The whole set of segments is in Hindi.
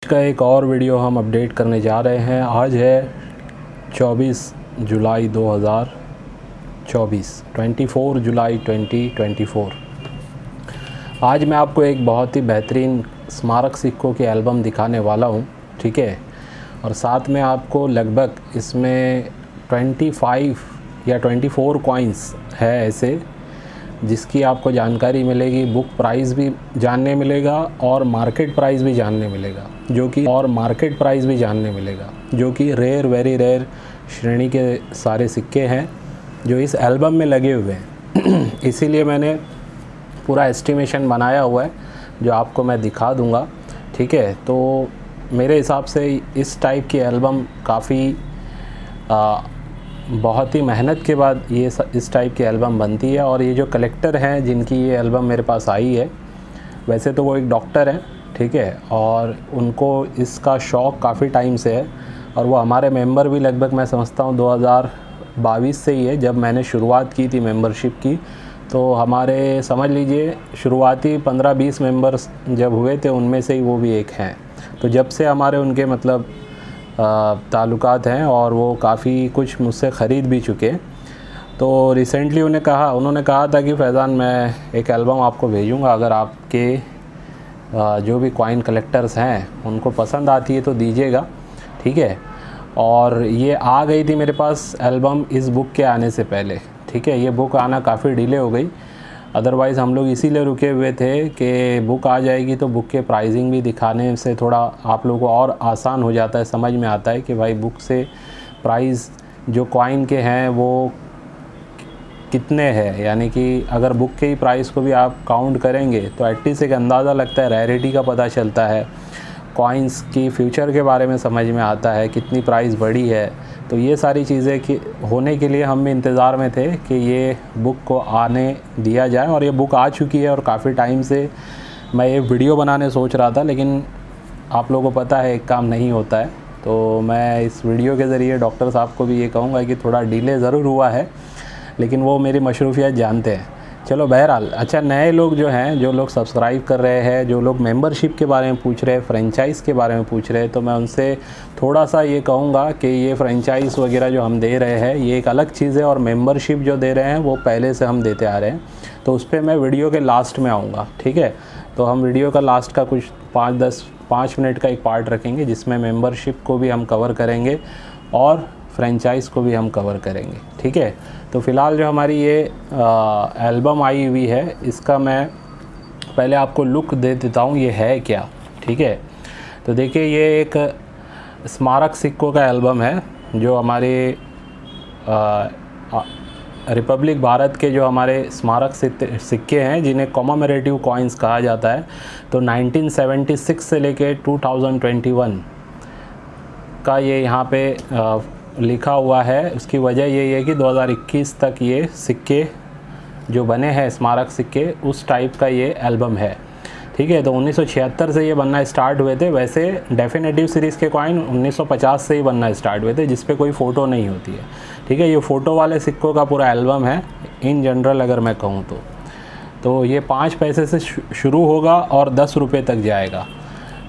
का एक और वीडियो हम अपडेट करने जा रहे हैं। आज है 24 जुलाई 2024, 24 जुलाई 2024। आज मैं आपको एक बहुत ही बेहतरीन स्मारक सिक्कों की एल्बम दिखाने वाला हूं, ठीक है। और साथ में आपको लगभग इसमें 25 या 24 कॉइन्स है ऐसे, जिसकी आपको जानकारी मिलेगी। बुक प्राइस भी जानने मिलेगा और मार्केट प्राइस भी जानने मिलेगा, जो कि रेयर, वेरी रेयर श्रेणी के सारे सिक्के हैं जो इस एल्बम में लगे हुए हैं। इसीलिए मैंने पूरा एस्टिमेशन बनाया हुआ है जो आपको मैं दिखा दूंगा, ठीक है। तो मेरे हिसाब से इस टाइप की एल्बम काफ़ी बहुत ही मेहनत के बाद इस टाइप की एल्बम बनती है। और ये जो कलेक्टर हैं जिनकी ये एल्बम मेरे पास आई है, वैसे तो वो एक डॉक्टर हैं, ठीक है, और उनको इसका शौक़ काफ़ी टाइम से है। और वो हमारे मेंबर भी लगभग मैं समझता हूँ 2022 से ही है, जब मैंने शुरुआत की थी मेंबरशिप की। तो हमारे समझ लीजिए शुरुआती 15-20 मेंबर्स जब हुए थे, उनमें से ही वो भी एक हैं। तो जब से हमारे उनके मतलब ताल्लुकात हैं और वो काफ़ी कुछ मुझसे ख़रीद भी चुके। तो रिसेंटली उन्होंने कहा था कि फैज़ान, मैं एक एल्बम आपको भेजूँगा, अगर आपके जो भी कॉइन कलेक्टर्स हैं उनको पसंद आती है तो दीजिएगा, ठीक है। और ये आ गई थी मेरे पास एल्बम इस बुक के आने से पहले, ठीक है। ये बुक आना काफ़ी डिले हो गई, अदरवाइज़ हम लोग इसीलिए रुके हुए थे कि बुक आ जाएगी तो बुक के प्राइसिंग भी दिखाने से थोड़ा आप लोगों को और आसान हो जाता है, समझ में आता है कि भाई बुक से प्राइस जो कॉइन के हैं वो कितने हैं। यानी कि अगर बुक के ही प्राइस को भी आप काउंट करेंगे तो एटलीस्ट एक अंदाज़ा लगता है, रैरिटी का पता चलता है, कॉइन्स की फ्यूचर के बारे में समझ में आता है, कितनी प्राइस बढ़ी है। तो ये सारी चीज़ें होने के लिए हम भी इंतज़ार में थे कि ये बुक को आने दिया जाए। और ये बुक आ चुकी है और काफ़ी टाइम से मैं ये वीडियो बनाने सोच रहा था, लेकिन आप लोगों को पता है एक काम नहीं होता है। तो मैं इस वीडियो के ज़रिए डॉक्टर साहब को भी ये कहूँगा कि थोड़ा डिले ज़रूर हुआ है, लेकिन वो मेरी मशरूफियत जानते हैं। चलो बहरहाल, अच्छा, नए लोग जो हैं, जो लोग सब्सक्राइब कर रहे हैं, जो लोग मेंबरशिप के बारे में पूछ रहे हैं, फ्रेंचाइज़ के बारे में पूछ रहे हैं, तो मैं उनसे थोड़ा सा ये कहूँगा कि ये फ्रेंचाइज़ वगैरह जो हम दे रहे हैं ये एक अलग चीज़ है, और मेंबरशिप जो दे रहे हैं वो पहले से हम देते आ रहे हैं। तो उस पर मैं वीडियो के लास्ट में आऊँगा, ठीक है। तो हम वीडियो का लास्ट का कुछ 5 मिनट का एक पार्ट रखेंगे जिसमें मेंबरशिप को भी हम कवर करेंगे और फ्रेंचाइज़ को भी हम कवर करेंगे, ठीक है। तो फ़िलहाल जो हमारी ये एल्बम आई हुई है, इसका मैं पहले आपको लुक दे देता हूँ ये है क्या, ठीक है। तो देखिए, ये एक स्मारक सिक्कों का एल्बम है जो हमारे रिपब्लिक भारत के जो हमारे स्मारक सिक्के हैं, जिन्हें कॉमेमोरेटिव कॉइन्स कहा जाता है। तो 1976 से लेके 2021 का ये यहाँ पे लिखा हुआ है। उसकी वजह यही है कि 2021 तक ये सिक्के जो बने हैं, स्मारक सिक्के, उस टाइप का ये एल्बम है, ठीक है। तो 1976 से ये बनना स्टार्ट हुए थे। वैसे डेफिनेटिव सीरीज़ के कॉइन 1950 से ही बनना स्टार्ट हुए थे, जिस पे कोई फ़ोटो नहीं होती है, ठीक है। ये फ़ोटो वाले सिक्कों का पूरा एल्बम है इन जनरल, अगर मैं कहूँ तो ये 5 पैसे से शुरू होगा और 10 रुपये तक जाएगा।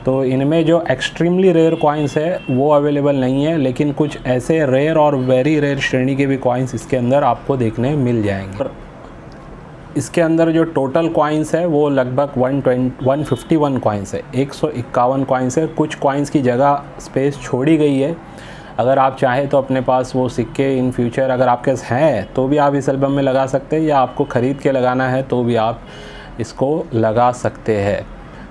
तो इनमें जो एक्सट्रीमली रेयर कॉइन्स है वो अवेलेबल नहीं है, लेकिन कुछ ऐसे रेयर और वेरी रेयर श्रेणी के भी कॉइन्स इसके अंदर आपको देखने मिल जाएंगे। इसके अंदर जो टोटल कॉइन्स है वो लगभग 151 कॉइन्स है, 151 कॉइन्स है। कुछ कॉइन्स की जगह स्पेस छोड़ी गई है, अगर आप चाहें तो अपने पास वो सिक्के इन फ्यूचर अगर आपके पास हैं तो भी आप इस एल्बम में लगा सकते हैं, या आपको ख़रीद के लगाना है तो भी आप इसको लगा सकते हैं।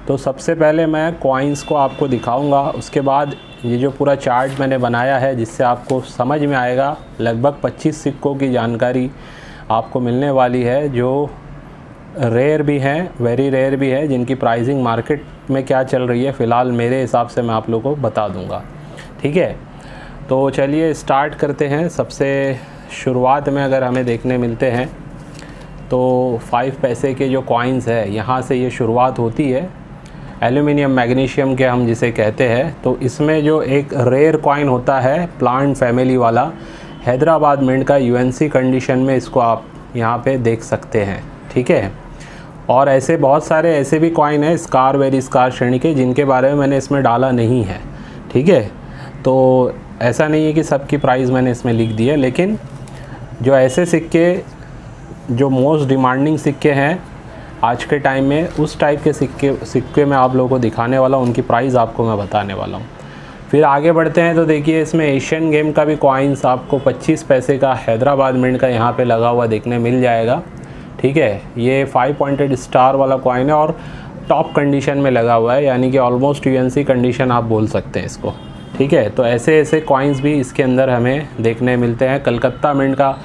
तो सबसे पहले मैं कॉइन्स को आपको दिखाऊंगा, उसके बाद ये जो पूरा चार्ट मैंने बनाया है जिससे आपको समझ में आएगा, लगभग 25 सिक्कों की जानकारी आपको मिलने वाली है, जो रेयर भी हैं, वेरी रेयर भी है, जिनकी प्राइसिंग मार्केट में क्या चल रही है फ़िलहाल मेरे हिसाब से मैं आप लोगों को बता दूंगा, ठीक है। तो चलिए स्टार्ट करते हैं। सबसे शुरुआत में अगर हमें देखने मिलते हैं तो 5 पैसे के जो कॉइन्स है, यहाँ से ये शुरुआत होती है। एल्यूमिनियम मैग्नीशियम के हम जिसे कहते हैं। तो इसमें जो एक रेयर कॉइन होता है प्लांट फैमिली वाला, हैदराबाद मिंट का, यूएनसी कंडीशन में इसको आप यहाँ पे देख सकते हैं, ठीक है। और ऐसे बहुत सारे ऐसे भी कॉइन हैं स्कार वेरी स्कार श्रेणी के जिनके बारे में मैंने इसमें डाला नहीं है, ठीक है। तो ऐसा नहीं है कि सबकी प्राइस मैंने इसमें लिख दी है, लेकिन जो ऐसे सिक्के जो मोस्ट डिमांडिंग सिक्के हैं आज के टाइम में, उस टाइप के सिक्के मैं आप लोगों को दिखाने वाला हूँ, उनकी प्राइस आपको मैं बताने वाला हूँ। फिर आगे बढ़ते हैं तो देखिए इसमें एशियन गेम का भी कॉइन्स आपको 25 पैसे का हैदराबाद मिंट का यहाँ पे लगा हुआ देखने मिल जाएगा, ठीक है। ये 5 पॉइंटेड स्टार वाला कॉइन है और टॉप कंडीशन में लगा हुआ है, यानी कि ऑलमोस्ट यूएनसी कंडीशन आप बोल सकते हैं इसको, ठीक है। तो ऐसे ऐसे कॉइन्स भी इसके अंदर हमें देखने मिलते हैं। कलकत्ता मिंट का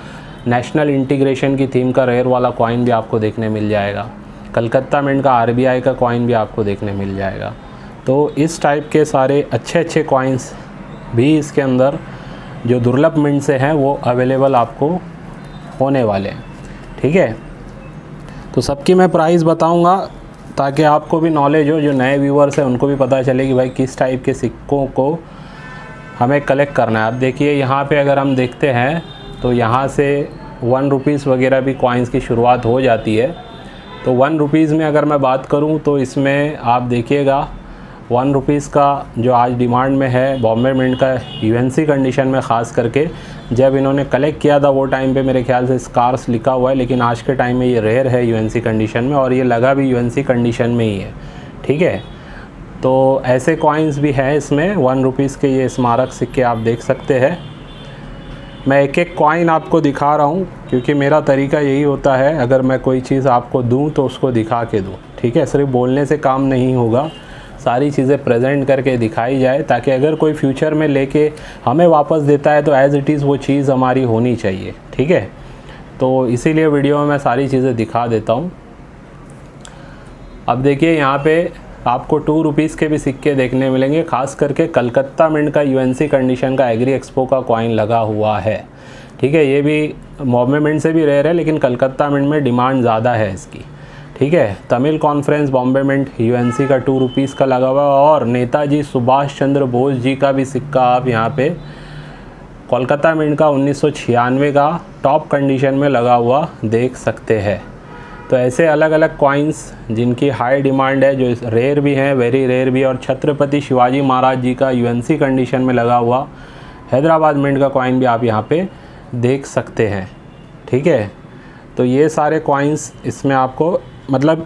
नेशनल इंटीग्रेशन की थीम का रेयर वाला कॉइन भी आपको देखने मिल जाएगा। कलकत्ता मिंट का आरबीआई का कॉइन भी आपको देखने मिल जाएगा। तो इस टाइप के सारे अच्छे अच्छे कॉइन्स भी इसके अंदर जो दुर्लभ मिंट से हैं वो अवेलेबल आपको होने वाले हैं, ठीक है। तो सबकी मैं प्राइस बताऊंगा ताकि आपको भी नॉलेज हो, जो नए व्यूअर्स हैं उनको भी पता चले कि भाई किस टाइप के सिक्कों को हमें कलेक्ट करना है। अब देखिए यहाँ पे अगर हम देखते हैं तो यहाँ से 1 रुपीज़ वगैरह भी कॉइन्स की शुरुआत हो जाती है। तो 1 रुपीज़ में अगर मैं बात करूँ तो इसमें आप देखिएगा 1 रुपीज़ का जो आज डिमांड में है बॉम्बे मिंट का यूएनसी कंडीशन में, ख़ास करके जब इन्होंने कलेक्ट किया था वो टाइम पे मेरे ख्याल से स्कार्स लिखा हुआ है, लेकिन आज के टाइम में ये रेयर है यूएनसी कंडीशन में और ये लगा भी यूएनसी कंडीशन में ही है, ठीक है। तो ऐसे कॉइन्स भी हैं इसमें 1 रुपीज़ के, ये स्मारक सिक्के आप देख सकते हैं। मैं एक एक कॉइन आपको दिखा रहा हूँ क्योंकि मेरा तरीका यही होता है, अगर मैं कोई चीज़ आपको दूँ तो उसको दिखा के दूँ, ठीक है। सिर्फ बोलने से काम नहीं होगा, सारी चीज़ें प्रेजेंट करके दिखाई जाए ताकि अगर कोई फ्यूचर में लेके हमें वापस देता है तो एज़ इट इज़ वो चीज़ हमारी होनी चाहिए, ठीक है। तो इसीलिए वीडियो में मैं सारी चीज़ें दिखा देता हूँ। अब देखिए यहाँ पे आपको 2 रुपीज़ के भी सिक्के देखने मिलेंगे, ख़ास करके कलकत्ता मिंट का यूएनसी कंडीशन का एग्री एक्सपो का कॉइन लगा हुआ है, ठीक है। ये भी बॉम्बे मिंट से भी रेयर है लेकिन कलकत्ता मिंट में डिमांड ज़्यादा है इसकी, ठीक है। Tamil conference Bombay mint UNC का 2 रुपीज़ का लगा हुआ है और नेताजी सुभाष चंद्र बोस जी का भी सिक्का आप यहाँ पे कोलकाता मिंट का 1996 का टॉप कंडीशन में लगा हुआ देख सकते हैं। तो ऐसे अलग अलग कॉइन्स जिनकी हाई डिमांड है, जो रेयर भी हैं, वेरी रेयर भी, और छत्रपति शिवाजी महाराज जी का यूएनसी कंडीशन में लगा हुआ हैदराबाद मिंट का कॉइन भी आप यहाँ पे देख सकते हैं, ठीक है। तो ये सारे कॉइन्स इसमें आपको मतलब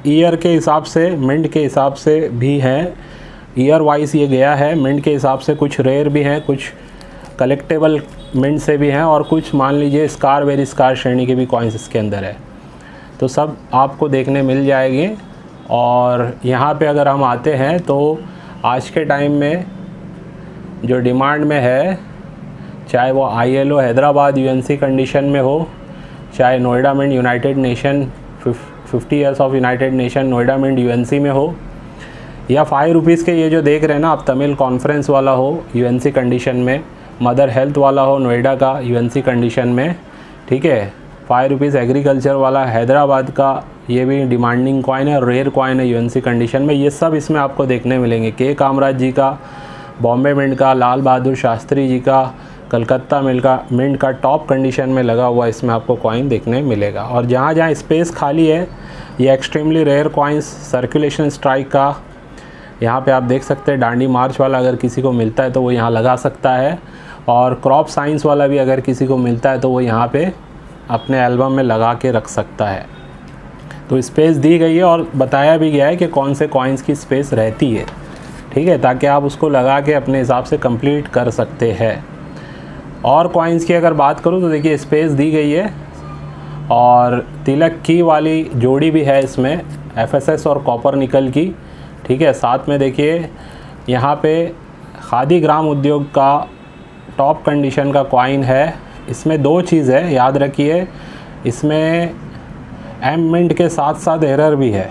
ईयर के हिसाब से, मिंट के हिसाब से भी हैं, ईयर वाइज ये गया है। मिंट के हिसाब से कुछ रेयर भी हैं, कुछ कलेक्टेबल मिंट से भी हैं और कुछ मान लीजिए स्कार वेरी स्कार श्रेणी के भी कॉइन्स इसके अंदर है। तो सब आपको देखने मिल जाएंगे। और यहाँ पे अगर हम आते हैं तो आज के टाइम में जो डिमांड में है, चाहे वो ILO हैदराबाद यूएनसी कंडीशन में हो, चाहे Noida mint United Nation 50 years of United Nation Noida mint UNC में हो, या 5 रुपीज़ के ये जो देख रहे हैं ना आप तमिल कॉन्फ्रेंस वाला हो यूएनसी कंडीशन में, मदर हेल्थ वाला हो नोएडा का यूएनसी कंडीशन में, ठीक है। 5 रुपीज़ एग्रीकल्चर वाला हैदराबाद का ये भी डिमांडिंग कॉइन है, रेयर कॉइन है यूएनसी कंडीशन में। ये सब इसमें आपको देखने मिलेंगे। के कामराज जी का, बॉम्बे मिंट का, लाल बहादुर शास्त्री जी का, कलकत्ता मिंट का टॉप कंडीशन में लगा हुआ इसमें आपको कॉइन देखने मिलेगा। और जहाँ जहाँ स्पेस खाली है ये extremely rare coins, circulation strike का यहाँ पे आप देख सकते हैं। डांडी मार्च वाला अगर किसी को मिलता है तो वो यहाँ लगा सकता है, और क्रॉप साइंस वाला भी अगर किसी को मिलता है तो वो यहाँ पे अपने एल्बम में लगा के रख सकता है। तो स्पेस दी गई है और बताया भी गया है कि कौन से कॉइन्स की स्पेस रहती है, ठीक है, ताकि आप उसको लगा के अपने हिसाब से कंप्लीट कर सकते हैं। और कॉइन्स की अगर बात करूँ तो देखिए स्पेस दी गई है और तिलक की वाली जोड़ी भी है इसमें, FSS और कॉपर निकल की, ठीक है। साथ में देखिए यहाँ पे खादी ग्राम उद्योग का टॉप कंडीशन का कॉइन है। इसमें 2 चीज़ है, याद रखिए, इसमें एम मिंट के साथ साथ एरर भी है,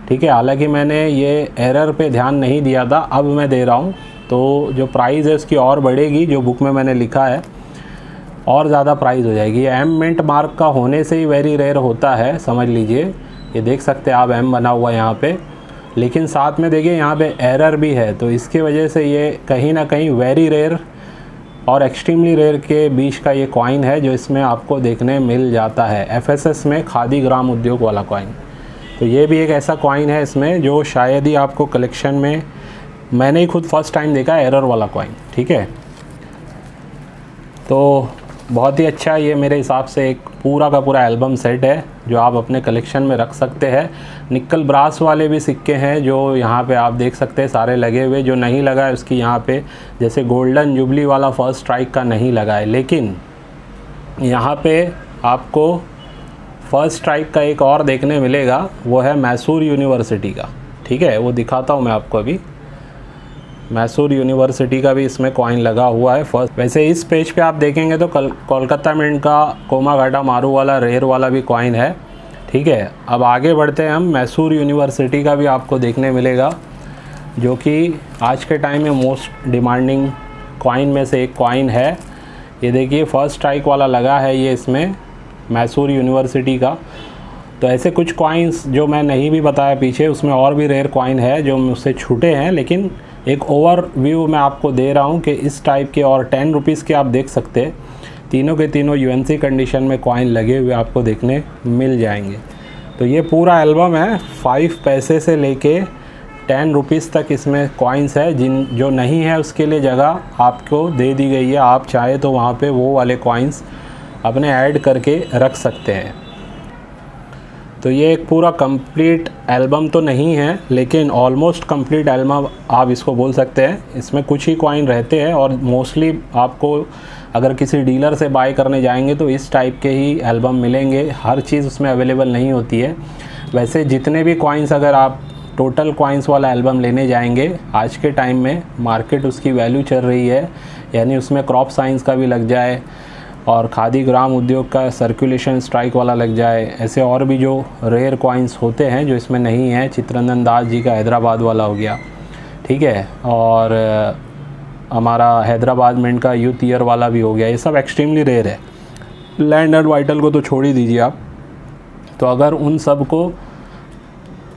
ठीक है। हालांकि मैंने ये एरर पे ध्यान नहीं दिया था, अब मैं दे रहा हूँ, तो जो प्राइस है उसकी और बढ़ेगी, जो बुक में मैंने लिखा है और ज़्यादा प्राइस हो जाएगी। ये एम मिंट मार्क का होने से ही वेरी रेयर होता है, समझ लीजिए। ये देख सकते हैं आप एम बना हुआ है यहाँ पे, लेकिन साथ में देखिए यहाँ पे एरर भी है, तो इसकी वजह से ये कहीं ना कहीं वेरी रेयर और एक्सट्रीमली रेयर के बीच का ये कॉइन है जो इसमें आपको देखने मिल जाता है। FSS में खादी ग्राम उद्योग वाला कॉइन, तो ये भी एक ऐसा कॉइन है इसमें जो शायद ही आपको कलेक्शन में, मैंने ही खुद फर्स्ट टाइम देखा है एरर वाला कॉइन, ठीक है। तो बहुत ही अच्छा, ये मेरे हिसाब से एक पूरा का पूरा एल्बम सेट है जो आप अपने कलेक्शन में रख सकते हैं। निकल ब्रास वाले भी सिक्के हैं जो यहाँ पे आप देख सकते हैं सारे लगे हुए, जो नहीं लगा है उसकी यहाँ पे जैसे गोल्डन जुबली वाला फर्स्ट स्ट्राइक का नहीं लगा है, लेकिन यहाँ पे आपको फर्स्ट स्ट्राइक का एक और देखने मिलेगा, वो है मैसूर यूनिवर्सिटी का, ठीक है। वो दिखाता हूँ मैं आपको अभी। मैसूर यूनिवर्सिटी का भी इसमें कॉइन लगा हुआ है फर्स्ट। वैसे इस पेज पे आप देखेंगे तो कोलकाता मिंट का कोमागाटा मारू वाला रेयर वाला भी कॉइन है, ठीक है। अब आगे बढ़ते हैं हम, मैसूर यूनिवर्सिटी का भी आपको देखने मिलेगा जो कि आज के टाइम में मोस्ट डिमांडिंग कॉइन में से एक कॉइन है। ये देखिए फर्स्ट स्ट्राइक वाला लगा है ये इसमें मैसूर यूनिवर्सिटी का। तो ऐसे कुछ कॉइन्स जो मैं नहीं भी बताया पीछे, उसमें और भी रेयर कॉइन है जो मुझसे छूटे हैं, लेकिन एक ओवरव्यू मैं आपको दे रहा हूँ कि इस टाइप के और 10 रुपीज़ के आप देख सकते हैं, तीनों के तीनों यूएनसी कंडीशन में कॉइन लगे हुए आपको देखने मिल जाएंगे। तो ये पूरा एल्बम है, 5 पैसे से लेके 10 रुपीज़ तक इसमें कॉइन्स है। जो नहीं है उसके लिए जगह आपको दे दी गई है, आप चाहे तो वहाँ पे वो वाले कॉइन्स अपने ऐड करके रख सकते हैं। तो ये एक पूरा कंप्लीट एल्बम तो नहीं है, लेकिन ऑलमोस्ट कंप्लीट एल्बम आप इसको बोल सकते हैं। इसमें कुछ ही कॉइन रहते हैं और मोस्टली आपको अगर किसी डीलर से बाय करने जाएंगे तो इस टाइप के ही एल्बम मिलेंगे, हर चीज़ उसमें अवेलेबल नहीं होती है। वैसे जितने भी कॉइन्स, अगर आप टोटल कॉइन्स वाला एल्बम लेने जाएंगे आज के टाइम में, मार्केट उसकी वैल्यू चल रही है, यानी उसमें क्रॉप साइंस का भी लग जाए और खादी ग्राम उद्योग का सर्कुलेशन स्ट्राइक वाला लग जाए, ऐसे और भी जो रेयर कॉइन्स होते हैं जो इसमें नहीं है, चित्तरंजन दास जी का हैदराबाद वाला हो गया, ठीक है, और हमारा हैदराबाद मिंट का यूथ ईयर वाला भी हो गया, ये सब एक्सट्रीमली रेयर है। लैंड एंड वाइटल को तो छोड़ ही दीजिए आप। तो अगर उन सब को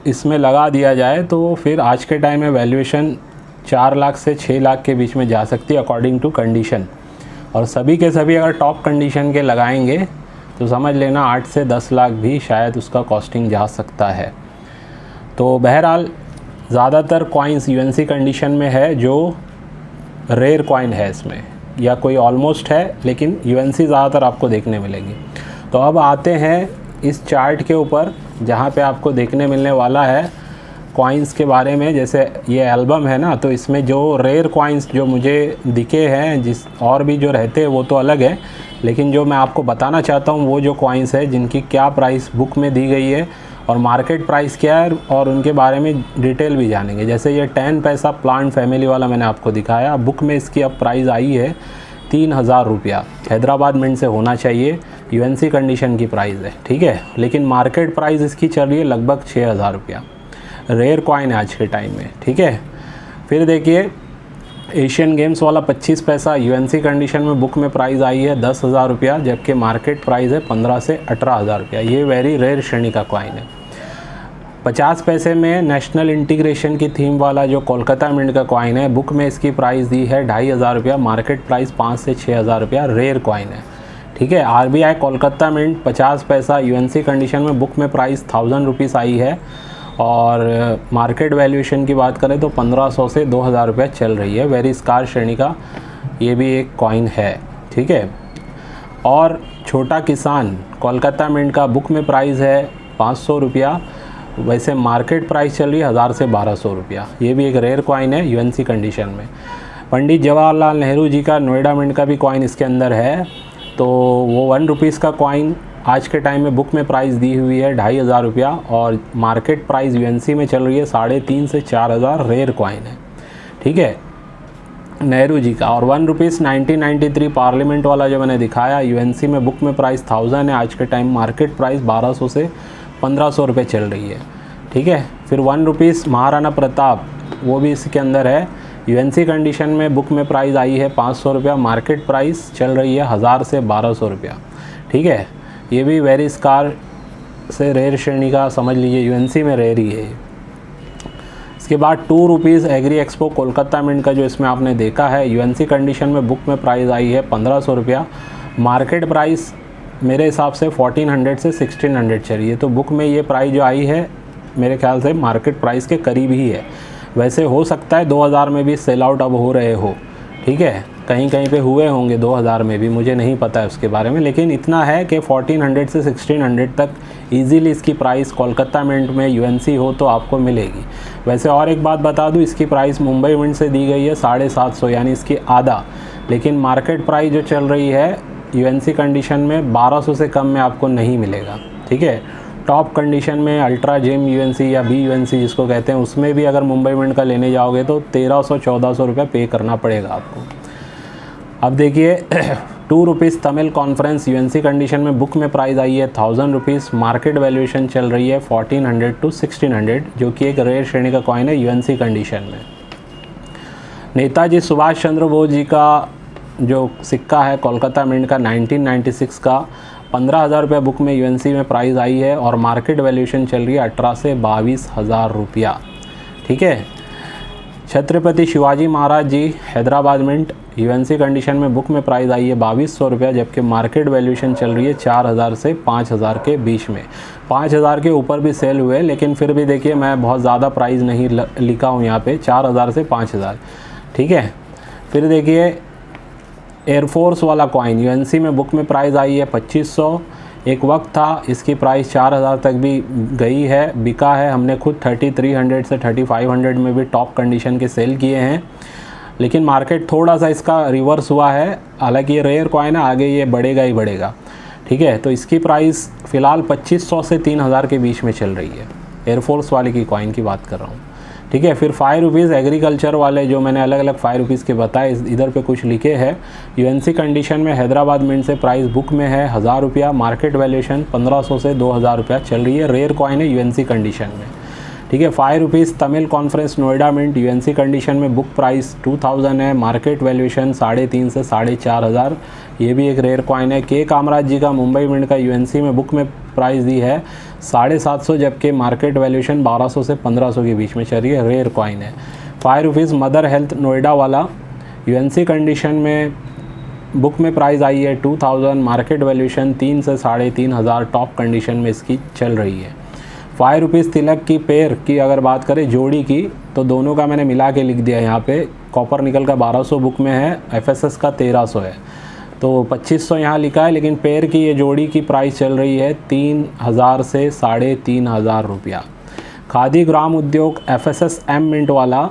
इसमें लगा दिया जाए तो फिर आज के टाइम में वैल्यूएशन 4 लाख से 6 लाख के बीच में जा सकती है अकॉर्डिंग टू कंडीशन। और सभी के सभी अगर टॉप कंडीशन के लगाएंगे तो समझ लेना 8 से 10 लाख भी शायद उसका कॉस्टिंग जा सकता है। तो बहरहाल ज़्यादातर कॉइन्स यूएनसी कंडीशन में है, जो रेयर कॉइन है इसमें, या कोई ऑलमोस्ट है, लेकिन यूएनसी ज़्यादातर आपको देखने मिलेंगी। तो अब आते हैं इस चार्ट के ऊपर जहाँ पे आपको देखने मिलने वाला है कॉइन्स के बारे में। जैसे ये एल्बम है ना, तो इसमें जो रेयर कॉइन्स जो मुझे दिखे हैं, जिस और भी जो रहते हैं वो तो अलग है, लेकिन जो मैं आपको बताना चाहता हूँ वो जो कॉइन्स है जिनकी क्या प्राइस बुक में दी गई है और मार्केट प्राइस क्या है, और उनके बारे में डिटेल भी जानेंगे। जैसे ये 10 पैसा प्लांट फैमिली वाला मैंने आपको दिखाया, बुक में इसकी अब प्राइस आई है 3000 रुपया, हैदराबाद मिंट से होना चाहिए, यूएनसी कंडीशन की प्राइस है, ठीक है, लेकिन मार्केट प्राइस इसकी चल रही है लगभग 6000 रुपया। रेयर कॉइन है आज के टाइम में, ठीक है। फिर देखिए एशियन गेम्स वाला 25 पैसा, यूएनसी कंडीशन में बुक में प्राइस आई है 10,000 रुपया, जबकि मार्केट प्राइस है 15 से 18,000 रुपया। ये वेरी रेयर श्रेणी का कॉइन है। 50 पैसे में नेशनल इंटीग्रेशन की थीम वाला जो कोलकाता मिंट का कॉइन है, बुक में इसकी प्राइस दी है 2,500 रुपया, मार्केट प्राइस 5 से 6,000 रुपया, रेयर कॉइन है, ठीक है। आरबीआई कोलकाता मिंट 50 पैसा, यूएनसी कंडीशन में बुक में प्राइस 1000 रुपीज़ आई है और मार्केट वैल्यूएशन की बात करें तो 1500 से 2000 रुपये चल रही है। वेरी स्कार श्रेणी का ये भी एक कॉइन है, ठीक है। और छोटा किसान कोलकाता मिंट का बुक में प्राइस है 500 रुपया, वैसे मार्केट प्राइस चल रही है 1000 से 1200 रुपया। ये भी एक रेयर कॉइन है यूएनसी कंडीशन में। पंडित जवाहरलाल नेहरू जी का नोएडा मिंट का भी कॉइन इसके अंदर है, तो वो 1 रुपीज़ का कॉइन आज के टाइम में बुक में प्राइस दी हुई है 2,500 रुपया और मार्केट प्राइस यूएनसी में चल रही है 3,500 से 4,000, रेयर कॉइन है, ठीक है, नेहरू जी का। और 1 रुपीज़ 1993 पार्लियामेंट वाला जो मैंने दिखाया, यूएनसी में बुक में प्राइस 1000 है, आज के टाइम मार्केट प्राइस 1200 से 1500 रुपये चल रही है, ठीक है। फिर 1 रुपीज़ महाराणा प्रताप, वो भी इसके अंदर है, यूएनसी कंडीशन में बुक में प्राइस आई है 500 रुपया, मार्केट प्राइस चल रही है 1000 से 1200 रुपया, ठीक है। ये भी वेरी स्कार से रेयर श्रेणी का समझ लीजिए, यूएनसी में रेयर ही है। इसके बाद 2 rupees agri expo Kolkata mint का जो इसमें आपने देखा है, यूएनसी कंडीशन में बुक में प्राइस आई है 1500 रुपया, मार्केट प्राइस मेरे हिसाब से 1400 से 1600 चलिए, तो बुक में ये प्राइस जो आई है मेरे ख्याल से मार्केट प्राइस के करीब ही है। वैसे हो सकता है 2000 में भी सेल आउट अब हो रहे हो, ठीक है, कहीं कहीं पे हुए होंगे 2000 में भी, मुझे नहीं पता है उसके बारे में, लेकिन इतना है कि 1400 से 1600 तक इजीली इसकी प्राइस कोलकाता मिंट में यूएनसी हो तो आपको मिलेगी। वैसे और एक बात बता दूं, इसकी प्राइस मुंबई मिंट से दी गई है 750, यानी इसकी आधा, लेकिन मार्केट प्राइस जो चल रही है यूएनसी कंडीशन में 1200 से कम में आपको नहीं मिलेगा, ठीक है। टॉप कंडीशन में अल्ट्रा जेम यूएनसी या बी यूएनसी जिसको कहते हैं, उसमें भी अगर मुंबई मिंट का लेने जाओगे तो 1300-1400 रुपये पे करना पड़ेगा आपको। अब देखिए 2 rupees Tamil conference UNC condition में बुक में प्राइस आई है 1000 रुपीज़, मार्केट वैल्यूएशन चल रही है 1400 to 1600, जो कि एक रेयर श्रेणी का कॉइन है यूएनसी कंडीशन में। नेताजी सुभाष चंद्र बोस जी का जो सिक्का है कोलकाता मिंट का 1996 का 15,000 रुपये बुक में यूएनसी में प्राइस आई है और मार्केट वैल्यूएशन चल रही है 18 से 22,000 रुपया, ठीक है। छत्रपति शिवाजी महाराज जी हैदराबाद मिंट यूएनसी कंडीशन में बुक में प्राइस आई है 2200 रुपया, जबकि मार्केट वैल्यूएशन चल रही है 4000 से 5000 के बीच में। 5000 के ऊपर भी सेल हुए, लेकिन फिर भी देखिए मैं बहुत ज़्यादा प्राइस नहीं लिखा हूँ यहाँ पे, 4000 से 5000, ठीक है। फिर देखिए एयरफोर्स वाला कॉइन यूएनसी में बुक में प्राइस आई है 2500, एक वक्त था इसकी प्राइस 4000 तक भी गई है, बिका है, हमने खुद 3300 से 3500 में भी टॉप कंडीशन के सेल किए हैं, लेकिन मार्केट थोड़ा सा इसका रिवर्स हुआ है। हालांकि ये रेयर कॉइन है, आगे ये बढ़ेगा ही बढ़ेगा, ठीक है। तो इसकी प्राइस फ़िलहाल 2500 से 3000 के बीच में चल रही है, एयरफोर्स वाले की कॉइन की बात कर रहा हूँ, ठीक है। फिर 5 रुपीज़ एग्रीकल्चर वाले जो मैंने अलग अलग 5 रुपीज़ के बताए, इधर पे कुछ लिखे हैं। यूएनसी कंडीशन में हैदराबाद मिंट से प्राइस बुक में है 1000 रुपया, मार्केट वैल्यूएशन 1500 से 2000 रुपया चल रही है, रेयर कॉइन है यूएनसी कंडीशन में, ठीक है। 5 rupees Tamil conference Noida mint UNC condition में बुक प्राइस 2000 है, मार्केट वैल्यूएशन 3,500 से 4,500, ये भी एक रेयर कॉइन है। के कामराज जी का मुंबई मिंट का यूएनसी में बुक में प्राइस दी है 750, जबकि मार्केट वैल्यूएशन 1200 से 1500 के बीच में चल रही है, रेयर कॉइन है। 5 रुपीज़ मदर हेल्थ नोएडा वाला यूएनसी कंडीशन में बुक में प्राइस आई है 2000, मार्केट वैल्यूएशन 3 से 3,500 टॉप कंडीशन में इसकी चल रही है। 5 रुपीज़ तिलक की पेयर की अगर बात करें जोड़ी की, तो दोनों का मैंने मिला के लिख दिया यहाँ पे। कॉपर निकल का 1200 बुक में है, एफएसएस का 1300 है, तो 2500 यहाँ लिखा है, लेकिन पेयर की ये जोड़ी की प्राइस चल रही है 3000 से 3,500 रुपया। खादी ग्राम उद्योग एफएसएस एम मिंट वाला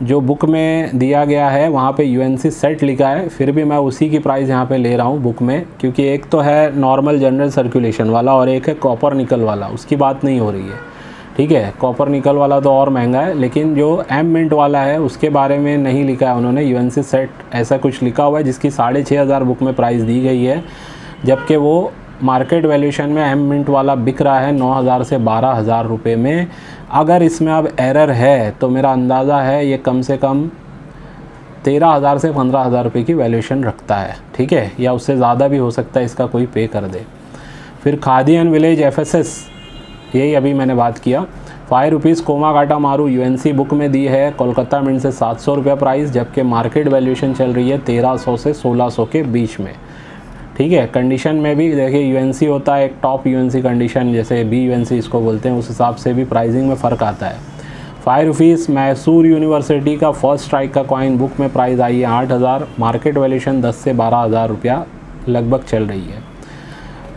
जो बुक में दिया गया है वहाँ पे यूएनसी सेट लिखा है, फिर भी मैं उसी की प्राइस यहाँ पे ले रहा हूँ बुक में, क्योंकि एक तो है नॉर्मल जनरल सर्कुलेशन वाला और एक है कॉपर निकल वाला, उसकी बात नहीं हो रही है, ठीक है। कॉपर निकल वाला तो और महंगा है, लेकिन जो एम मिंट वाला है उसके बारे में नहीं लिखा है उन्होंने, यूएनसी सेट ऐसा कुछ लिखा हुआ है जिसकी 6500 बुक में प्राइस दी गई है, जबकि वो मार्केट वैल्यूएशन में एम मिंट वाला बिक रहा है 9000 से 12000 रुपये में। अगर इसमें अब एरर है तो मेरा अंदाज़ा है ये कम से कम 13000 से 15000 रुपये की वैल्यूएशन रखता है, ठीक है, या उससे ज़्यादा भी हो सकता है, इसका कोई पे कर दे। फिर खादी एंड विलेज एफएसएस, यही अभी मैंने बात किया। 5 रुपीज़ कोमागाटा मारू यूएनसी बुक में दी है कोलकाता मिंट से 700 रुपये प्राइस, जबकि मार्केट वैल्यूएशन चल रही है 1300 से 1600 के बीच में, ठीक है। कंडीशन में भी देखिए यूएनसी होता है एक टॉप यूएनसी कंडीशन, जैसे बी यूएनसी इसको बोलते हैं, उस हिसाब से भी प्राइसिंग में फ़र्क आता है। 5 रुपीज़ मैसूर यूनिवर्सिटी का फर्स्ट स्ट्राइक का कॉइन बुक में प्राइस आई है 8000, मार्केट वैल्यूएशन 10 से 12000 रुपया लगभग चल रही है।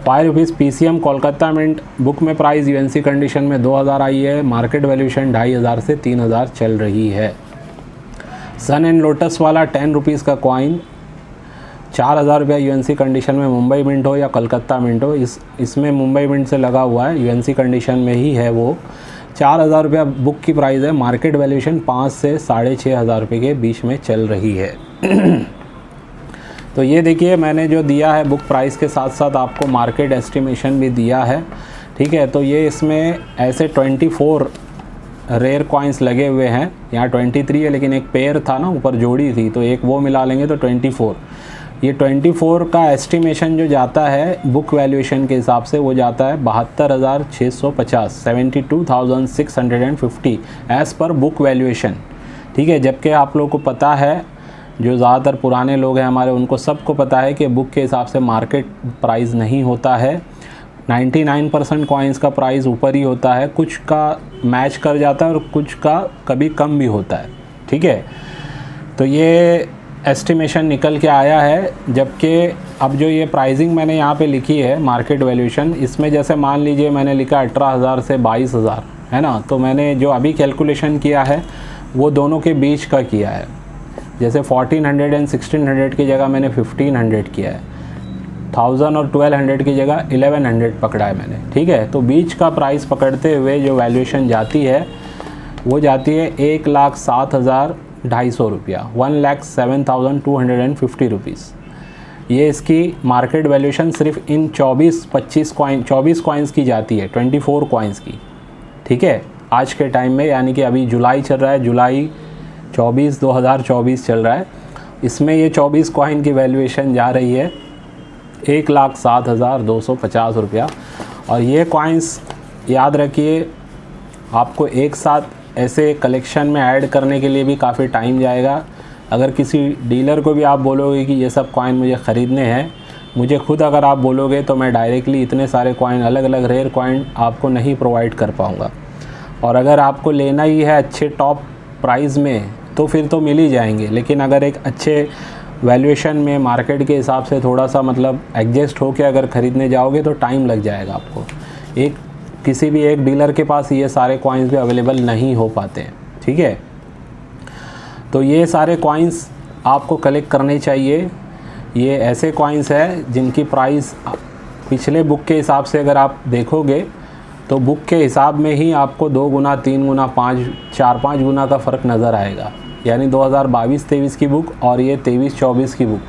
5 rupees PCM Kolkata mint book में प्राइस यूएनसी कंडीशन में 2000 आई है, मार्केट वैल्यूएशन 2500 से 3000 चल रही है। सन एंड लोटस वाला 10 रुपीज़ का कॉइन 4000 रुपया यूएनसी कंडीशन में मुंबई मिंट हो या कलकत्ता मिंट हो, इसमें मुंबई मिंट से लगा हुआ है, यूएनसी कंडीशन में ही है वो। 4000 रुपया बुक की प्राइस है, मार्केट वैल्यूएशन 5 से 6500 रुपये के बीच में चल रही है। तो ये देखिए मैंने जो दिया है बुक प्राइस के साथ साथ आपको मार्केट एस्टिमेशन भी दिया है, ठीक है। तो ये इसमें ऐसे 24 रेयर कॉइन्स लगे हुए हैं, यहाँ 23 है, लेकिन एक पेयर था ना ऊपर जोड़ी थी, तो एक वो मिला लेंगे तो 24। ये 24 का एस्टिमेशन जो जाता है बुक वैल्यूएशन के हिसाब से वो जाता है 72,650, 72,650 एज़ पर बुक वैल्यूएशन, ठीक है। जबकि आप लोगों को पता है, जो ज़्यादातर पुराने लोग हैं हमारे, उनको सबको पता है कि बुक के हिसाब से मार्केट प्राइस नहीं होता है, 99% कॉइन्स का प्राइस ऊपर ही होता है, कुछ का मैच कर जाता है और कुछ का कभी कम भी होता है, ठीक है। तो ये एस्टिमेशन निकल के आया है, जबकि अब जो ये प्राइसिंग मैंने यहाँ पे लिखी है मार्केट वैल्यूएशन, इसमें जैसे मान लीजिए मैंने लिखा 18,000 से 22,000 है ना, तो मैंने जो अभी कैलकुलेशन किया है वो दोनों के बीच का किया है। जैसे 1400 एंड 1600 की जगह मैंने 1500 किया है, 1000 और 1200 की जगह 1100 पकड़ा है मैंने, ठीक है। तो बीच का प्राइस पकड़ते हुए जो वैल्यूएशन जाती है वो जाती है 1,07,250 रुपया, 1,07,250 रुपीज़। ये इसकी मार्केट वैल्यूएशन सिर्फ इन 24 कॉइन्स की जाती है, 24 कॉइन्स की, ठीक है, आज के टाइम में। यानी कि अभी जुलाई चल रहा है, जुलाई 2024 चल रहा है, इसमें ये 24 कॉइन की वैल्यूएशन जा रही है 1,07,250 रुपया। और ये कॉइन्स याद रखिए, आपको एक साथ ऐसे कलेक्शन में ऐड करने के लिए भी काफ़ी टाइम जाएगा। अगर किसी डीलर को भी आप बोलोगे कि ये सब कॉइन मुझे ख़रीदने हैं, मुझे खुद अगर आप बोलोगे तो मैं डायरेक्टली इतने सारे कॉइन, अलग अलग रेयर कॉइन आपको नहीं प्रोवाइड कर पाऊँगा। और अगर आपको लेना ही है अच्छे टॉप प्राइस में तो फिर तो मिल ही जाएंगे, लेकिन अगर एक अच्छे वैल्यूएशन में मार्केट के हिसाब से थोड़ा सा मतलब एडजस्ट हो के अगर ख़रीदने जाओगे तो टाइम लग जाएगा आपको। किसी भी एक डीलर के पास ये सारे कॉइन्स भी अवेलेबल नहीं हो पाते हैं, ठीक है। तो ये सारे कॉइन्स आपको कलेक्ट करने चाहिए। ये ऐसे कॉइन्स है जिनकी प्राइस पिछले बुक के हिसाब से अगर आप देखोगे तो बुक के हिसाब में ही आपको 2 गुना, 3 गुना, 4-5 गुना का फ़र्क नज़र आएगा। यानी 2022-23 की बुक और ये 23-24 की बुक,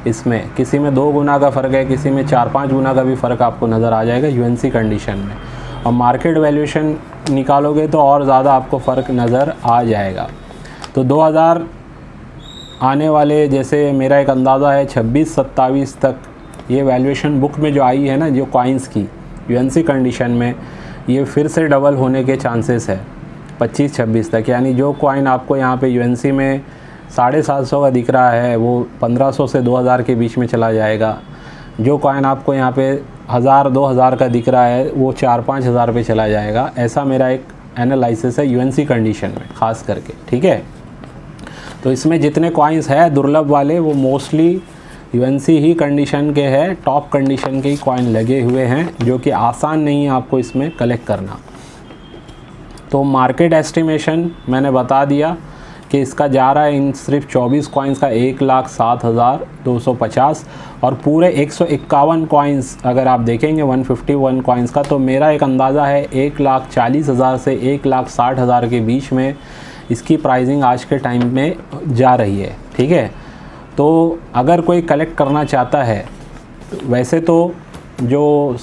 इसमें किसी में 2 गुना का फ़र्क है, किसी में 4-5 गुना का भी फ़र्क आपको नज़र आ जाएगा यूएनसी कंडीशन में। और मार्केट वैल्यूएशन निकालोगे तो और ज़्यादा आपको फ़र्क नज़र आ जाएगा। तो 2000 आने वाले, जैसे मेरा एक अंदाज़ा है 26-27 तक ये वैल्यूएशन बुक में जो आई है ना, जो कॉइन्स की यूएनसी कंडीशन में, ये फिर से डबल होने के चांसेस है 25-26 तक। यानी जो कॉइन आपको यहाँ पे यूएनसी में 750 का दिख रहा है वो 1500 से 2000 के बीच में चला जाएगा। जो कॉइन आपको यहाँ पे 1000-2000 का दिख रहा है वो 4-5 हज़ार पे चला जाएगा। ऐसा मेरा एक एनालिसिस है यूएनसी कंडीशन में ख़ास करके, ठीक है। तो इसमें जितने कॉइन्स है दुर्लभ वाले वो मोस्टली यूएनसी ही कंडीशन के हैं, टॉप कंडीशन के ही कॉइन लगे हुए हैं, जो कि आसान नहीं है आपको इसमें कलेक्ट करना। तो मार्केट एस्टिमेशन मैंने बता दिया कि इसका जा रहा है इन सिर्फ 24 कॉइन्स का 1,07,250, और पूरे 151 कॉइन्स अगर आप देखेंगे 151 कॉइन्स का, तो मेरा एक अंदाज़ा है 1,40,000 से 1,60,000 के बीच में इसकी प्राइसिंग आज के टाइम में जा रही है, ठीक है। तो अगर कोई कलेक्ट करना चाहता है, वैसे तो जो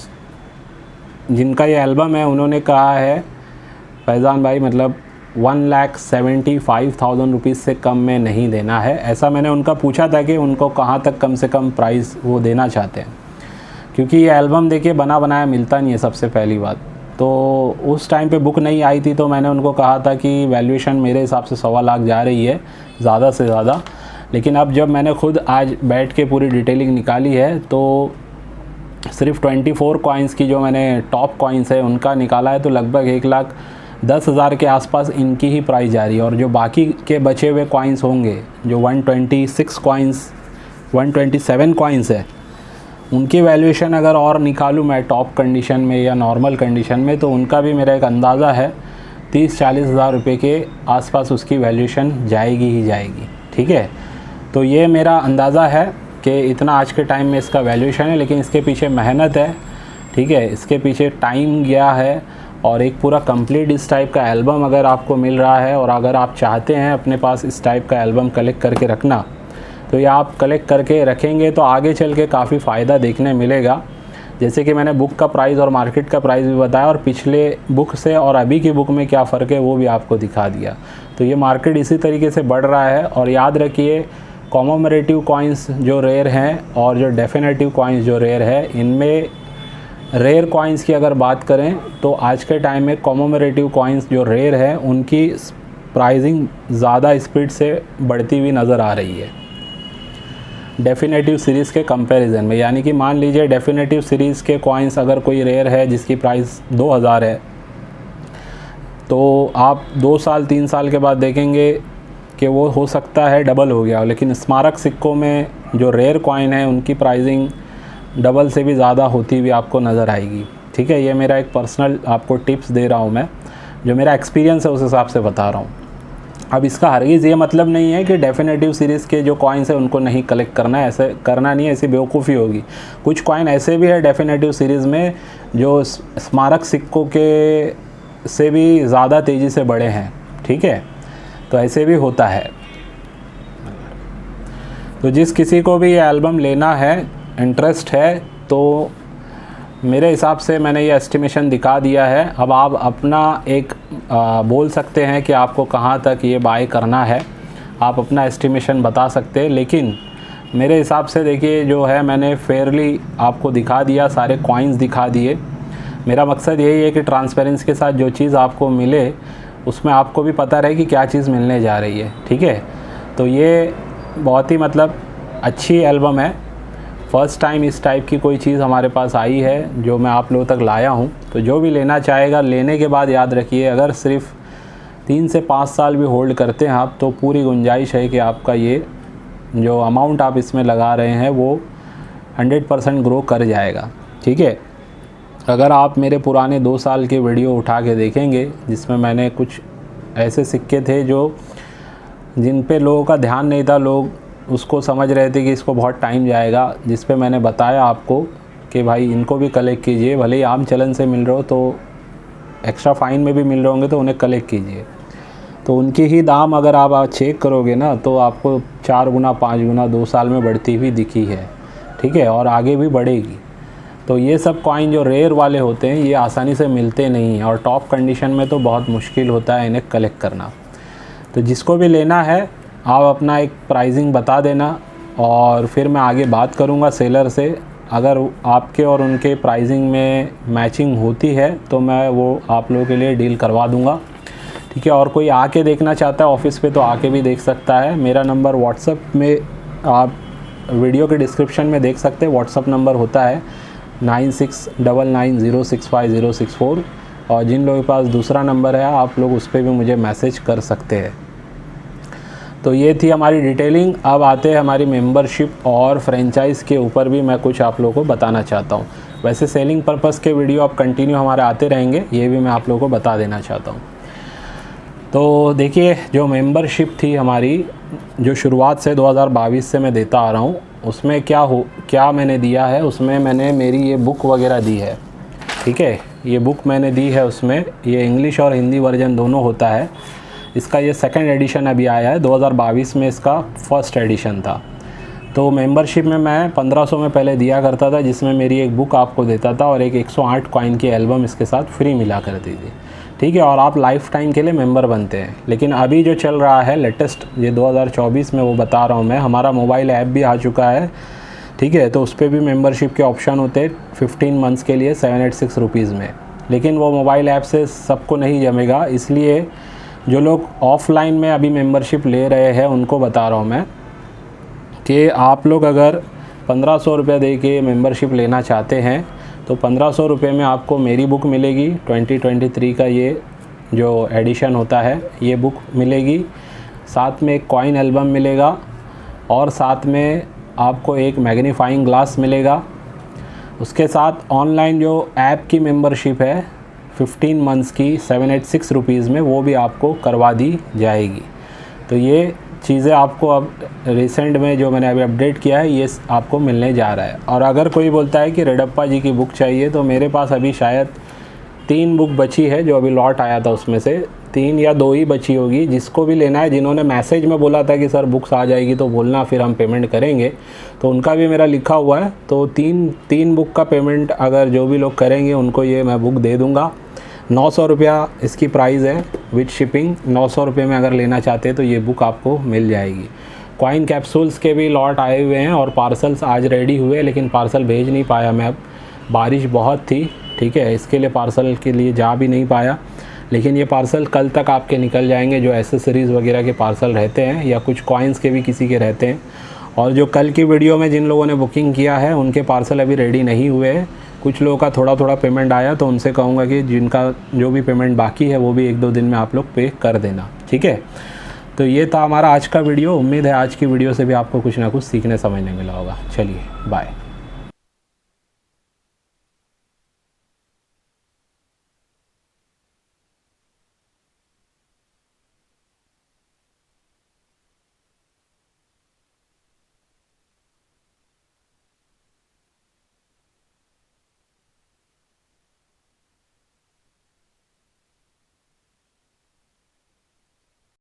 जिनका ये एल्बम है उन्होंने कहा है फैज़ान भाई, मतलब 1,75,000 रुपीज़ से कम में नहीं देना है। ऐसा मैंने उनका पूछा था कि उनको कहाँ तक कम से कम प्राइस वो देना चाहते हैं, क्योंकि ये एल्बम देखिए बना बनाया मिलता नहीं है सबसे पहली बात। तो उस टाइम पे बुक नहीं आई थी तो मैंने उनको कहा था कि वैल्यूएशन मेरे हिसाब से 1.25 लाख जा रही है ज़्यादा से ज़्यादा। लेकिन अब जब मैंने खुद आज बैठ के पूरी डिटेलिंग निकाली है तो सिर्फ 24 कॉइन्स की जो मैंने टॉप कॉइन्स है उनका निकाला है, तो लगभग 1,10,000 के आसपास इनकी ही प्राइस जा रही है। और जो बाकी के बचे हुए कॉइन्स होंगे, जो 127 कॉइन्स है, उनकी वैल्यूएशन अगर और निकालूँ मैं टॉप कंडीशन में या नॉर्मल कंडीशन में, तो उनका भी मेरा एक अंदाज़ा है 30-40 हज़ार रुपये के आसपास उसकी वैल्यूएशन जाएगी ही जाएगी, ठीक है। तो ये मेरा अंदाज़ा है कि इतना आज के टाइम में इसका वैल्यूएशन है, लेकिन इसके पीछे मेहनत है, ठीक है, इसके पीछे टाइम गया है। और एक पूरा कंप्लीट इस टाइप का एल्बम अगर आपको मिल रहा है और अगर आप चाहते हैं अपने पास इस टाइप का एल्बम कलेक्ट करके रखना, तो ये आप कलेक्ट करके रखेंगे तो आगे चल के काफ़ी फ़ायदा देखने मिलेगा। जैसे कि मैंने बुक का प्राइस और मार्केट का प्राइस भी बताया, और पिछले बुक से और अभी की बुक में क्या फ़र्क है वो भी आपको दिखा दिया। तो ये मार्केट इसी तरीके से बढ़ रहा है। और याद रखिए, कॉमोमरेटिव कॉइन्स जो रेयर हैं और जो डेफिनेटिव कॉइन्स जो रेयर है, इनमें रेयर कॉइन्स की अगर बात करें तो आज के टाइम में कॉमोमरेटिव कॉइन्स जो रेयर है उनकी प्राइसिंग ज़्यादा स्पीड से बढ़ती हुई नज़र आ रही है। डेफिनेटिव सीरीज़ के कंपैरिजन में। यानी कि मान लीजिए डेफिनेटिव सीरीज़ के कॉइन्स अगर कोई रेयर है जिसकी प्राइस 2000 है, तो आप 2 साल 3 साल के बाद देखेंगे कि वो हो सकता है डबल हो गया। लेकिन स्मारक सिक्कों में जो रेयर कॉइन है उनकी प्राइसिंग डबल से भी ज़्यादा होती हुई आपको नज़र आएगी। ठीक है, ये मेरा एक पर्सनल आपको टिप्स दे रहा हूँ मैं, जो मेरा एक्सपीरियंस है उस हिसाब से बता रहा हूँ। अब इसका हरगिज़ ये मतलब नहीं है कि डेफिनेटिव सीरीज़ के जो कॉइन्स हैं उनको नहीं कलेक्ट करना है, ऐसे करना नहीं है, ऐसी बेवकूफ़ी होगी। कुछ कॉइन ऐसे भी है डेफिनेटिव सीरीज़ में जो स्मारक सिक्कों के से भी ज़्यादा तेज़ी से बढ़े हैं। ठीक है, तो ऐसे भी होता है। तो जिस किसी को भी ये एल्बम लेना है, इंटरेस्ट है, तो मेरे हिसाब से मैंने ये एस्टिमेशन दिखा दिया है। अब आप अपना एक बोल सकते हैं कि आपको कहाँ तक ये बाय करना है, आप अपना एस्टिमेशन बता सकते हैं। लेकिन मेरे हिसाब से देखिए जो है मैंने फेयरली आपको दिखा दिया, सारे कॉइन्स दिखा दिए। मेरा मकसद यही है कि ट्रांसपेरेंसी के साथ जो चीज़ आपको मिले उसमें आपको भी पता रहे कि क्या चीज़ मिलने जा रही है। ठीक है, तो ये बहुत ही मतलब अच्छी एल्बम है। फ़र्स्ट टाइम इस टाइप की कोई चीज़ हमारे पास आई है जो मैं आप लोगों तक लाया हूँ। तो जो भी लेना चाहेगा, लेने के बाद याद रखिए अगर सिर्फ 3 से 5 साल भी होल्ड करते हैं आप, तो पूरी गुंजाइश है कि आपका ये जो अमाउंट आप इसमें लगा रहे हैं वो 100% ग्रो कर जाएगा। ठीक है, अगर आप मेरे पुराने 2 साल के वीडियो उठा के देखेंगे जिसमें मैंने कुछ ऐसे सिक्के थे जो जिन पे लोगों का ध्यान नहीं था, लोग उसको समझ रहे थे कि इसको बहुत टाइम जाएगा, जिस पे मैंने बताया आपको कि भाई इनको भी कलेक्ट कीजिए, भले ही आम चलन से मिल रहे हो तो एक्स्ट्रा फ़ाइन में भी मिल रहे होंगे तो उन्हें कलेक्ट कीजिए। तो उनकी ही दाम अगर आप चेक करोगे ना तो आपको 4 गुना 5 गुना 2 साल में बढ़ती हुई दिखी है। ठीक है, और आगे भी बढ़ेगी। तो ये सब कॉइन जो रेयर वाले होते हैं ये आसानी से मिलते नहीं हैं, और टॉप कंडीशन में तो बहुत मुश्किल होता है इन्हें कलेक्ट करना। तो जिसको भी लेना है आप अपना एक प्राइसिंग बता देना, और फिर मैं आगे बात करूंगा सेलर से। अगर आपके और उनके प्राइसिंग में मैचिंग होती है तो मैं वो आप लोगों के लिए डील करवा दूंगा। ठीक है, और कोई आके देखना चाहता है ऑफिस पे तो आके भी देख सकता है। मेरा नंबर व्हाट्सएप में आप वीडियो के डिस्क्रिप्शन में देख सकते हैं। व्हाट्सएप नंबर होता है 9699065064, और जिन लोगों के पास दूसरा नंबर है आप लोग उस पर भी मुझे मैसेज कर सकते हैं। तो ये थी हमारी डिटेलिंग। अब आते हैं हमारी मेंबरशिप और फ्रेंचाइज़ के ऊपर भी मैं कुछ आप लोगों को बताना चाहता हूँ। वैसे सेलिंग पर्पज़ के वीडियो अब कंटिन्यू हमारे आते रहेंगे, ये भी मैं आप लोगों को बता देना चाहता हूँ। तो देखिए जो मेंबरशिप थी हमारी, जो शुरुआत से 2022 से मैं देता आ रहा हूँ, उसमें क्या मैंने दिया है, उसमें मैंने मेरी ये बुक वगैरह दी है। ठीक है, ये बुक मैंने दी है, उसमें ये इंग्लिश और हिंदी वर्जन दोनों होता है। इसका ये सेकंड एडिशन अभी आया है, 2022 में इसका फर्स्ट एडिशन था। तो मेंबरशिप में मैं 1500 में पहले दिया करता था, जिसमें मेरी एक बुक आपको देता था और एक 108 कॉइन की एल्बम इसके साथ फ्री मिला करती थी। ठीक है, और आप लाइफ टाइम के लिए मेंबर बनते हैं। लेकिन अभी जो चल रहा है लेटेस्ट, ये 2024 में वो बता रहा हूँ मैं, हमारा मोबाइल ऐप भी आ चुका है। ठीक है, तो उस पर भी मेंबरशिप के ऑप्शन होते हैं 15 मंथ्स के लिए 786 रुपीज़ में। लेकिन वो मोबाइल ऐप से सबको नहीं जमेगा, इसलिए जो लोग ऑफ़लाइन में अभी मेंबरशिप ले रहे हैं उनको बता रहा हूँ मैं कि आप लोग अगर 1500 रुपये दे के मेंबरशिप लेना चाहते हैं तो 1500 रुपये में आपको मेरी बुक मिलेगी। 2023 का ये जो एडिशन होता है ये बुक मिलेगी, साथ में एक कॉइन एल्बम मिलेगा, और साथ में आपको एक मैग्नीफाइंग ग्लास मिलेगा। उसके साथ ऑनलाइन जो ऐप की मेंबरशिप है 15 मंथ्स की 786 रुपीज़ में, वो भी आपको करवा दी जाएगी। तो ये चीज़ें आपको अब रिसेंट में जो मैंने अभी अपडेट किया है ये आपको मिलने जा रहा है। और अगर कोई बोलता है कि रेडप्पा जी की बुक चाहिए, तो मेरे पास अभी शायद 3 बुक बची है, जो अभी लॉट आया था उसमें से 3 या 2 ही बची होगी। जिसको भी लेना है, जिन्होंने मैसेज में बोला था कि सर बुक्स आ जाएगी तो बोलना, फिर हम पेमेंट करेंगे, तो उनका भी मेरा लिखा हुआ है। तो तीन बुक का पेमेंट अगर जो भी लोग करेंगे उनको ये मैं बुक दे दूँगा। 900 रुपया इसकी प्राइस है विद शिपिंग। 900 रुपये में अगर लेना चाहते हैं तो ये बुक आपको मिल जाएगी। कॉइन कैप्सूल्स के भी लॉट आए हुए हैं और पार्सल्स आज रेडी हुए, लेकिन पार्सल भेज नहीं पाया मैं, अब बारिश बहुत थी। ठीक है, इसके लिए पार्सल के लिए जा भी नहीं पाया, लेकिन ये पार्सल कल तक आपके निकल जाएंगे। जो एसेसरीज़ वगैरह के पार्सल रहते हैं या कुछ कॉइन्स के भी किसी के रहते हैं, और जो कल की वीडियो में जिन लोगों ने बुकिंग किया है उनके पार्सल अभी रेडी नहीं हुए हैं। कुछ लोगों का थोड़ा थोड़ा पेमेंट आया, तो उनसे कहूँगा कि जिनका जो भी पेमेंट बाकी है वो भी 1-2 दिन में आप लोग पे कर देना, ठीक है। तो ये था हमारा आज का वीडियो। उम्मीद है आज की वीडियो से भी आपको कुछ ना कुछ सीखने समझने मिला होगा। चलिए बाय।